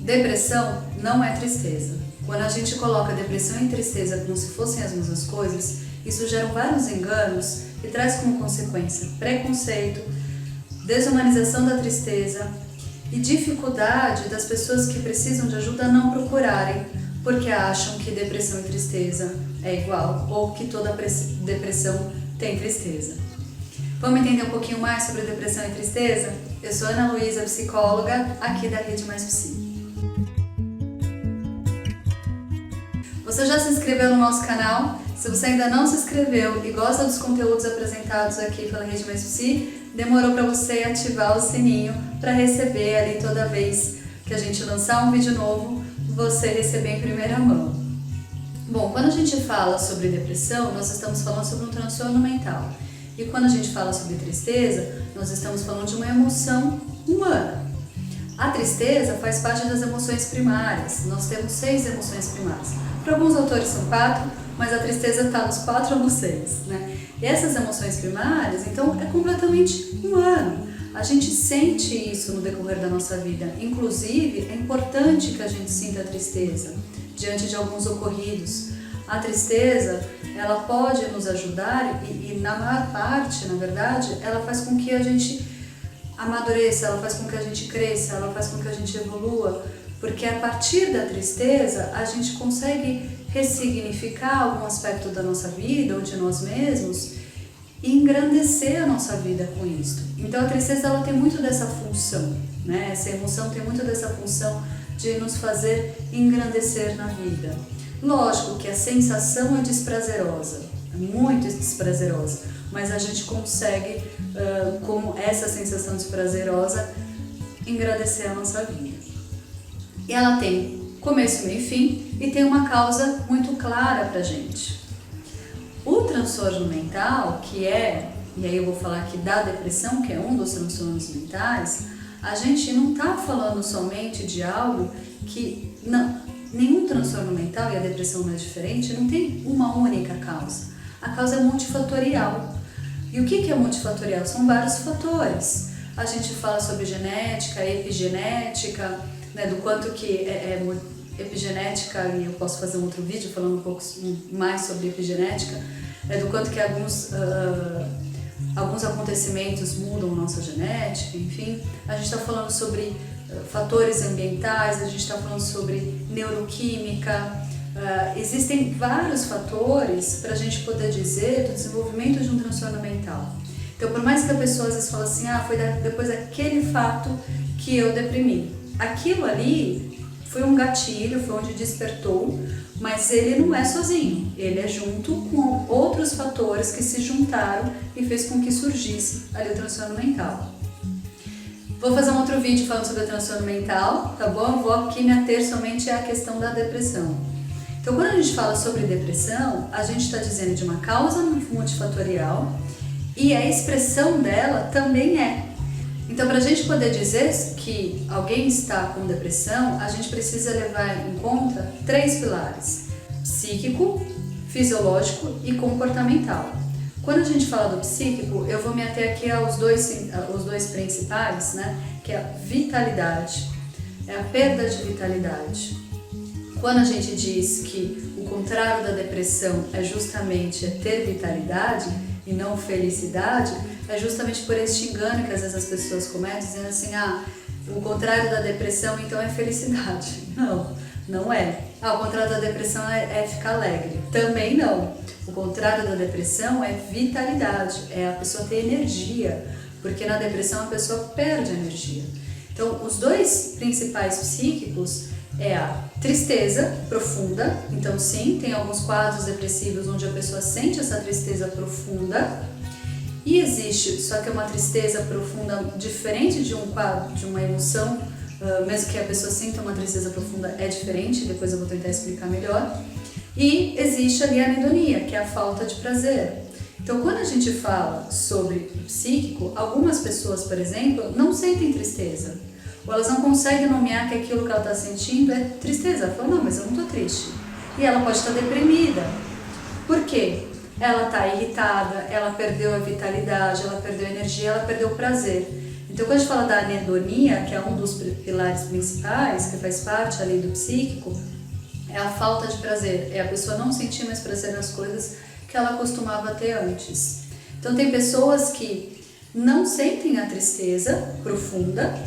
Depressão não é tristeza. Quando a gente coloca depressão e tristeza como se fossem as mesmas coisas, isso gera vários enganos e traz como consequência preconceito, desumanização da tristeza e dificuldade das pessoas que precisam de ajuda a não procurarem, porque acham que depressão e tristeza é igual ou que toda depressão tem tristeza. Vamos entender um pouquinho mais sobre depressão e tristeza? Eu sou Ana Luísa, psicóloga, aqui da Rede Mais Psi. Você já se inscreveu no nosso canal? Se você ainda não se inscreveu e gosta dos conteúdos apresentados aqui pela Rede Mais Psi, demorou para você ativar o sininho para receber ali toda vez que a gente lançar um vídeo novo, você receber em primeira mão. Bom, quando a gente fala sobre depressão, nós estamos falando sobre um transtorno mental. E quando a gente fala sobre tristeza, nós estamos falando de uma emoção humana. A tristeza faz parte das emoções primárias. Nós temos 6 emoções primárias. Para alguns autores são 4, mas a tristeza está nos 4 ou nos 6, né? E essas emoções primárias, então, é completamente humano. A gente sente isso no decorrer da nossa vida. Inclusive, é importante que a gente sinta a tristeza diante de alguns ocorridos. A tristeza, ela pode nos ajudar e na maior parte, na verdade, ela faz com que a gente amadureça, ela faz com que a gente cresça, ela faz com que a gente evolua, porque a partir da tristeza a gente consegue ressignificar algum aspecto da nossa vida ou de nós mesmos e engrandecer a nossa vida com isso. Então a tristeza ela tem muito dessa função, né? Essa emoção tem muito dessa função de nos fazer engrandecer na vida. Lógico que a sensação é desprazerosa, é muito desprazerosa, mas a gente consegue, com essa sensação desprazerosa, engrandecer a nossa vida. E ela tem começo, meio e fim e tem uma causa muito clara pra gente. O transtorno mental, que é, e aí eu vou falar aqui da depressão, que é um dos transtornos mentais, a gente não está falando somente de algo que nenhum transtorno mental, e a depressão não é diferente, não tem uma única causa. A causa é multifatorial. E o que é multifatorial? São vários fatores. A gente fala sobre genética, epigenética, né, do quanto que é epigenética, e eu posso fazer um outro vídeo falando um pouco mais sobre epigenética, do quanto que alguns acontecimentos mudam nossa genética, enfim. A gente está falando sobre fatores ambientais, a gente está falando sobre neuroquímica. Existem vários fatores para a gente poder dizer do desenvolvimento de um transtorno mental. Então, por mais que a pessoa às vezes fale assim, foi depois daquele fato que eu deprimi. Aquilo ali foi um gatilho, foi onde despertou, mas ele não é sozinho, ele é junto com outros fatores que se juntaram e fez com que surgisse ali o transtorno mental. Vou fazer um outro vídeo falando sobre o transtorno mental, tá bom? Vou aqui me ater somente à questão da depressão. Então, quando a gente fala sobre depressão, a gente está dizendo de uma causa multifatorial e a expressão dela também é. Então, para a gente poder dizer que alguém está com depressão, a gente precisa levar em conta 3 pilares: psíquico, fisiológico e comportamental. Quando a gente fala do psíquico, eu vou me ater aqui aos dois principais, né? Que é a vitalidade, é a perda de vitalidade. Quando a gente diz que o contrário da depressão é justamente ter vitalidade e não felicidade, é justamente por este engano que às vezes as pessoas cometem, dizendo assim, o contrário da depressão então é felicidade. Não é. O contrário da depressão é ficar alegre. Também não. O contrário da depressão é vitalidade, é a pessoa ter energia, porque na depressão a pessoa perde energia. Então, os 2 principais psíquicos é a tristeza profunda. Então, sim, tem alguns quadros depressivos onde a pessoa sente essa tristeza profunda. E existe, só que é uma tristeza profunda diferente de um quadro, de uma emoção, mesmo que a pessoa sinta uma tristeza profunda, é diferente, depois eu vou tentar explicar melhor. E existe ali a anedonia, que é a falta de prazer. Então, quando a gente fala sobre psíquico, algumas pessoas, por exemplo, não sentem tristeza. Ou elas não conseguem nomear que aquilo que ela está sentindo é tristeza. Ela fala, não, mas eu não estou triste. E ela pode estar deprimida. Por quê? Ela está irritada, ela perdeu a vitalidade, ela perdeu a energia, ela perdeu o prazer. Então, quando a gente fala da anedonia, que é um dos pilares principais, que faz parte ali do psíquico, é a falta de prazer, é a pessoa não sentir mais prazer nas coisas que ela costumava ter antes. Então, tem pessoas que não sentem a tristeza profunda,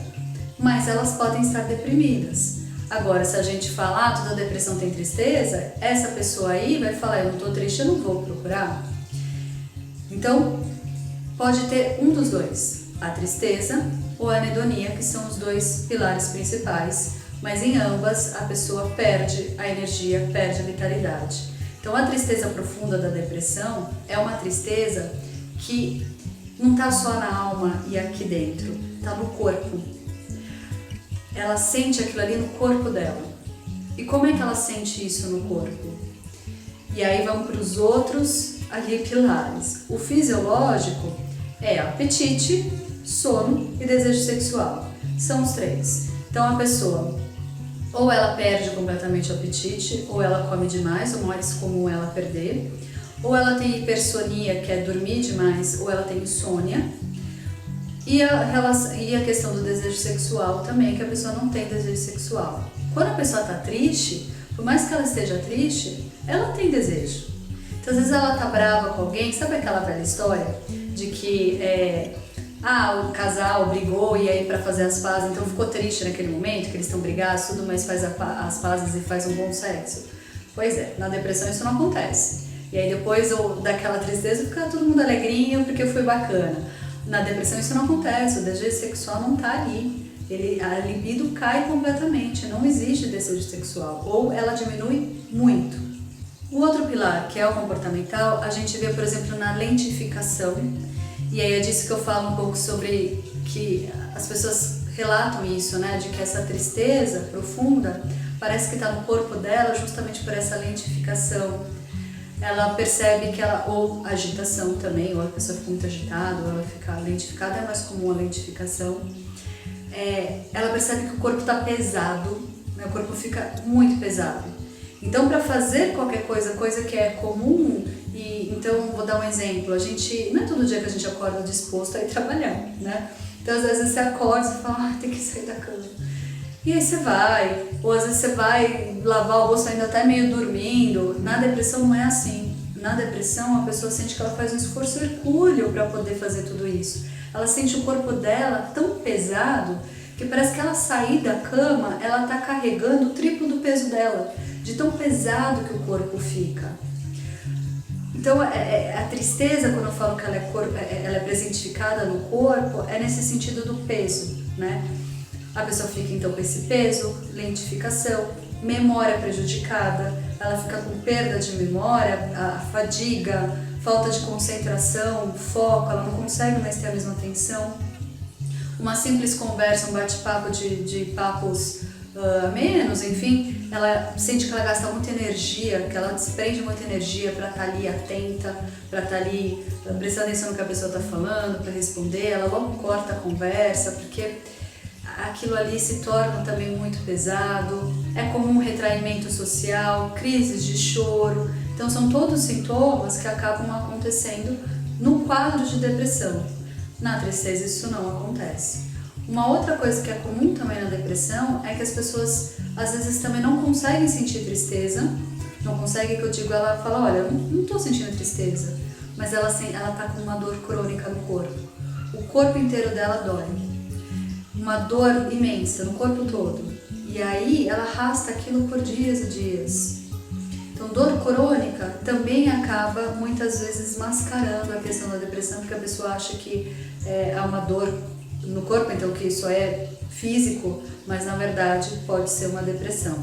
mas elas podem estar deprimidas. Agora, se a gente falar, toda depressão tem tristeza, essa pessoa aí vai falar, eu não estou triste, eu não vou procurar. Então, pode ter um dos dois, a tristeza ou a anedonia, que são os dois pilares principais, mas em ambas a pessoa perde a energia, perde a vitalidade. Então, a tristeza profunda da depressão é uma tristeza que não está só na alma e aqui dentro, está no corpo. Ela sente aquilo ali no corpo dela. E como é que ela sente isso no corpo? E aí vamos para os outros ali pilares. O fisiológico é apetite, sono e desejo sexual. São os três. Então a pessoa, ou ela perde completamente o apetite, ou ela come demais, o mais comum é ela perder, ou ela tem hipersonia, que é dormir demais, ou ela tem insônia. E a questão do desejo sexual também, que a pessoa não tem desejo sexual. Quando a pessoa está triste, por mais que ela esteja triste, ela tem desejo. Então, às vezes ela tá brava com alguém, sabe aquela velha história de que o casal brigou e aí para fazer as pazes, então ficou triste naquele momento, que eles estão brigados, tudo, mas faz as pazes e faz um bom sexo. Pois é, na depressão isso não acontece. E aí depois daquela tristeza fica todo mundo alegrinho porque foi bacana. Na depressão isso não acontece, o desejo sexual não tá ali. A libido cai completamente, não existe desejo sexual, ou ela diminui muito. O outro pilar, que é o comportamental, a gente vê, por exemplo, na lentificação, e aí é disso que eu falo um pouco sobre que as pessoas relatam isso, né, de que essa tristeza profunda parece que está no corpo dela justamente por essa lentificação. Ela percebe que ou agitação também, ou a pessoa fica muito agitada, ou ela fica lentificada, é mais comum a lentificação. Ela percebe que o corpo está pesado, né? O corpo fica muito pesado. Então, para fazer qualquer coisa que é comum, então vou dar um exemplo, não é todo dia que a gente acorda disposto a ir trabalhar, né? Então, às vezes você acorda e fala, tem que sair da cama. E aí você vai, ou às vezes você vai lavar o rosto ainda até meio dormindo. Na depressão não é assim. Na depressão a pessoa sente que ela faz um esforço hercúleo para poder fazer tudo isso. Ela sente o corpo dela tão pesado que parece que ela sair da cama, ela está carregando o triplo do peso dela, de tão pesado que o corpo fica. Então a tristeza, quando eu falo que ela é presentificada no corpo, é nesse sentido do peso, né? A pessoa fica então com esse peso, lentificação, memória prejudicada, ela fica com perda de memória, a fadiga, falta de concentração, foco, ela não consegue mais ter a mesma atenção. Uma simples conversa, um bate-papo de papos menos, enfim, ela sente que ela gasta muita energia, que ela desprende muita energia para estar ali atenta, para estar ali prestando atenção no que a pessoa está falando, para responder, ela logo corta a conversa, porque aquilo ali se torna também muito pesado, é comum retraimento social, crises de choro, então são todos sintomas que acabam acontecendo no quadro de depressão. Na tristeza isso não acontece. Uma outra coisa que é comum também na depressão é que as pessoas às vezes também não conseguem sentir tristeza, não conseguem, que eu digo, ela fala, olha, eu não estou sentindo tristeza, mas ela está com uma dor crônica no corpo, o corpo inteiro dela dói. Uma dor imensa no corpo todo, e aí ela arrasta aquilo por dias e dias. Então, dor crônica também acaba muitas vezes mascarando a questão da depressão, porque a pessoa acha que há uma dor no corpo, então que isso é físico, mas na verdade pode ser uma depressão.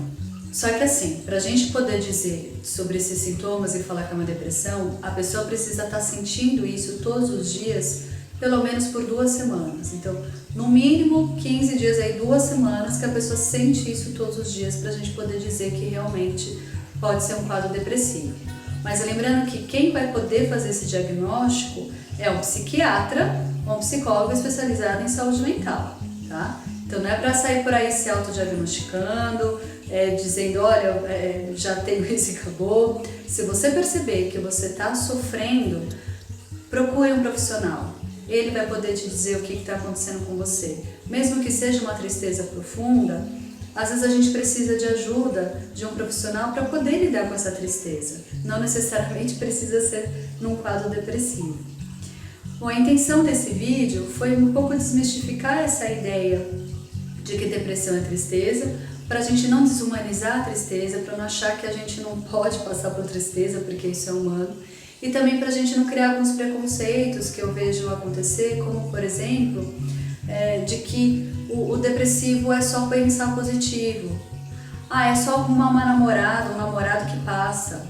Só que assim, para a gente poder dizer sobre esses sintomas e falar que é uma depressão, a pessoa precisa estar sentindo isso todos os dias, pelo menos por 2 semanas. Então, no mínimo 15 dias, 2 semanas que a pessoa sente isso todos os dias para a gente poder dizer que realmente pode ser um quadro depressivo. Mas lembrando que quem vai poder fazer esse diagnóstico é um psiquiatra ou um psicólogo especializado em saúde mental, tá? Então não é para sair por aí se autodiagnosticando, dizendo, olha, já tenho isso e acabou. Se você perceber que você está sofrendo, procure um profissional. ele vai poder te dizer o que está acontecendo com você. Mesmo que seja uma tristeza profunda, às vezes a gente precisa de ajuda de um profissional para poder lidar com essa tristeza. Não necessariamente precisa ser num quadro depressivo. Bom, a intenção desse vídeo foi um pouco desmistificar essa ideia de que depressão é tristeza, para a gente não desumanizar a tristeza, para não achar que a gente não pode passar por tristeza, porque isso é humano, e também para a gente não criar alguns preconceitos que eu vejo acontecer, como por exemplo, de que o depressivo é só pensar positivo. Ah, é só arrumar uma namorada, um namorado que passa.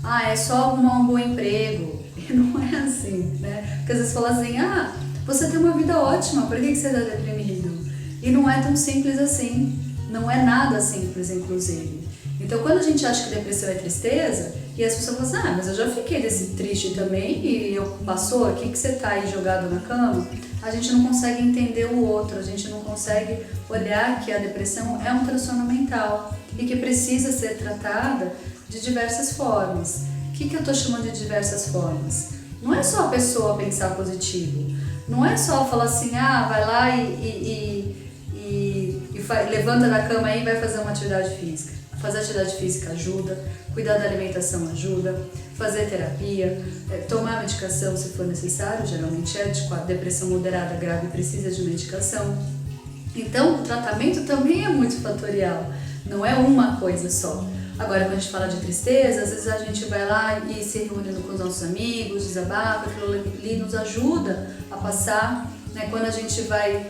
Ah, é só arrumar um bom emprego. E não é assim, né? Porque às vezes fala assim, ah, você tem uma vida ótima, por que você está deprimido? E não é tão simples assim. Não é nada simples, inclusive. Então, quando a gente acha que depressão é tristeza, e as pessoas falam assim, ah, mas eu já fiquei desse triste também, e passou aqui que você está aí jogado na cama, a gente não consegue entender o outro, a gente não consegue olhar que a depressão é um transtorno mental e que precisa ser tratada de diversas formas. O que eu estou chamando de diversas formas? Não é só a pessoa pensar positivo, não é só falar assim, ah, vai lá levanta da cama aí e vai fazer uma atividade física. Fazer atividade física ajuda, cuidar da alimentação ajuda, fazer terapia, tomar medicação se for necessário, geralmente é de depressão moderada grave precisa de medicação. Então o tratamento também é multifatorial, não é uma coisa só. Agora, quando a gente fala de tristeza, às vezes a gente vai lá e se reúne com os nossos amigos, desabafa, aquilo ali nos ajuda a passar. Quando a gente vai,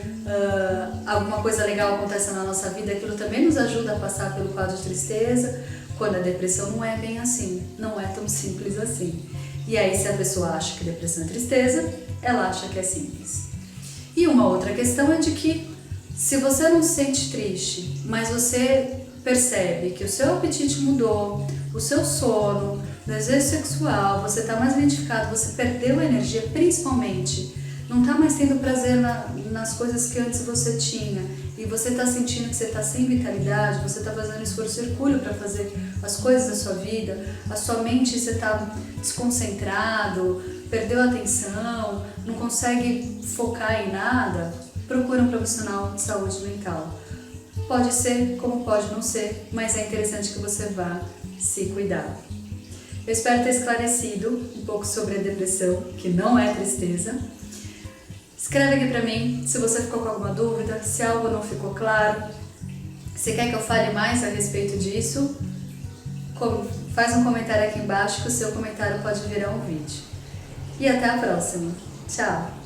alguma coisa legal acontece na nossa vida, aquilo também nos ajuda a passar pelo quadro de tristeza. Quando a depressão não é bem assim, não é tão simples assim. E aí, se a pessoa acha que depressão é tristeza, ela acha que é simples. E uma outra questão é de que, se você não se sente triste, mas você percebe que o seu apetite mudou, o seu sono, o desejo sexual, você está mais identificado, você perdeu a energia, principalmente, não está mais tendo prazer nas coisas que antes você tinha, e você está sentindo que você está sem vitalidade, você está fazendo esforço hercúleo para fazer as coisas da sua vida, a sua mente, você está desconcentrado, perdeu a atenção, não consegue focar em nada, procura um profissional de saúde mental. Pode ser, como pode não ser, mas é interessante que você vá se cuidar. Eu espero ter esclarecido um pouco sobre a depressão, que não é tristeza. Escreve aqui pra mim se você ficou com alguma dúvida, se algo não ficou claro, se quer que eu fale mais a respeito disso, faz um comentário aqui embaixo que o seu comentário pode virar um vídeo. E até a próxima. Tchau!